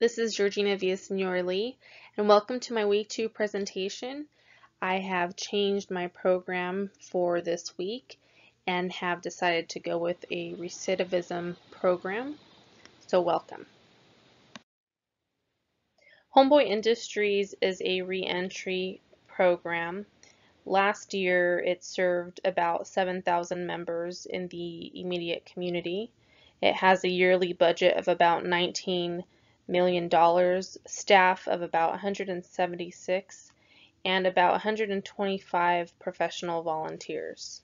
This is Georgina Villasenor-Lee, and welcome to my Week 2 presentation. I have changed my program for this week and have decided to go with a recidivism program, so welcome. Homeboy Industries is a reentry program. Last year, it served about 7,000 members in the immediate community. It has a yearly budget of about $19 million, staff of about 176, and about 125 professional volunteers.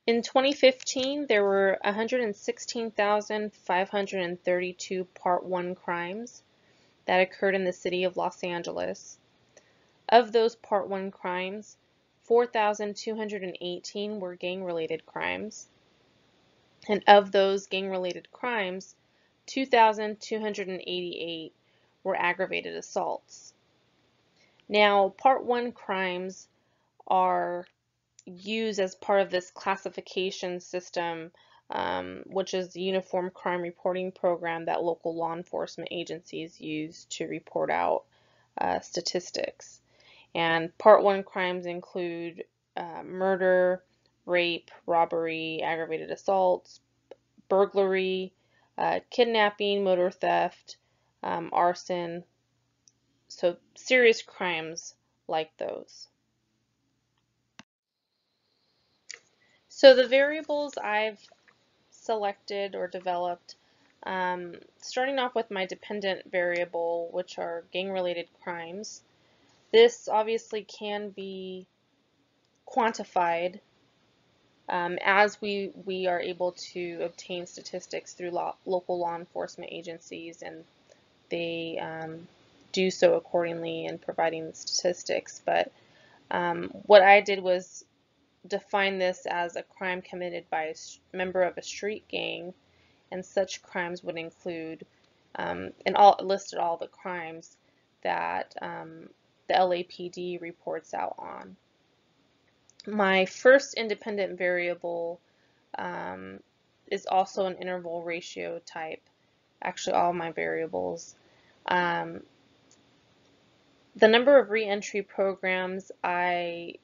In 2015, there were 116,532 Part 1 crimes that occurred in the city of Los Angeles. Of those Part 1 crimes, 4,218 were gang-related crimes, and of those gang-related crimes, 2,288 were aggravated assaults. Now, Part 1 crimes are used as part of this classification system, which is the Uniform Crime Reporting Program that local law enforcement agencies use to report out statistics. And Part 1 crimes include murder, rape, robbery, aggravated assaults, burglary, kidnapping, motor theft, arson, so serious crimes like those. So the variables I've selected or developed, starting off with my dependent variable, which are gang-related crimes. This obviously can be quantified as we are able to obtain statistics through local law enforcement agencies, and they do so accordingly in providing the statistics. But what I did was define this as a crime committed by a member of a street gang, and such crimes would include and listed all the crimes that the LAPD reports out on. My first independent variable is also an interval ratio type. Actually, all my variables. The number of reentry programs, I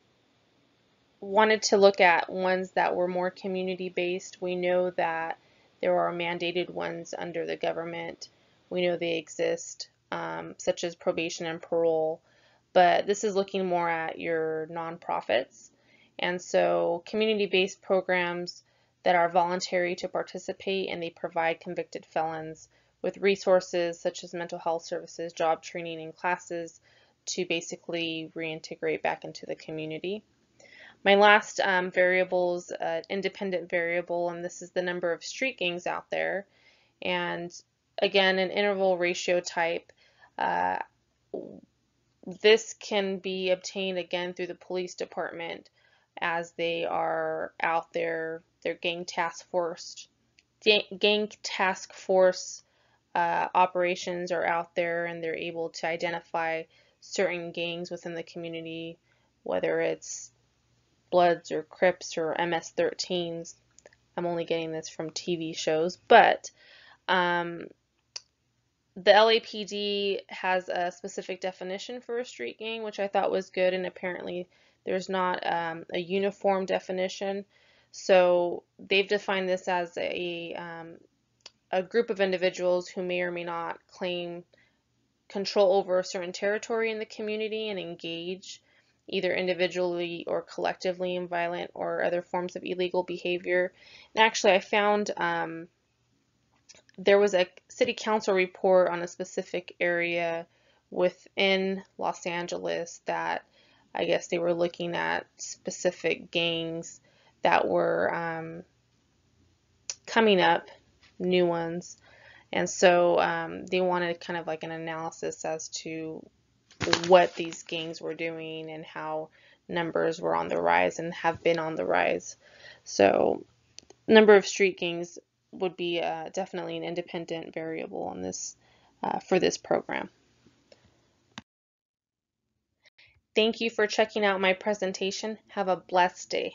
wanted to look at ones that were more community-based. We know that there are mandated ones under the government. We know they exist, such as probation and parole, but this is looking more at your nonprofits. And so community-based programs that are voluntary to participate, and they provide convicted felons with resources such as mental health services, job training, and classes to basically reintegrate back into the community. My last variable is an independent variable, and this is the number of street gangs out there. And again, an interval ratio type. This can be obtained again through the police department as they are out there. Their gang task force operations are out there, and they're able to identify certain gangs within the community, whether it's Bloods or Crips or MS-13s. I'm only getting this from TV shows, but the LAPD has a specific definition for a street gang, which I thought was good, and apparently there's not a uniform definition. So they've defined this as a group of individuals who may or may not claim control over a certain territory in the community and engage either individually or collectively in violent or other forms of illegal behavior. And actually, I found there was a city council report on a specific area within Los Angeles that I guess they were looking at specific gangs that were coming up, new ones. And so they wanted kind of like an analysis as to what these gangs were doing and how numbers were on the rise and have been on the rise. So number of street gangs would be definitely an independent variable on this for this program. Thank you for checking out my presentation. Have a blessed day.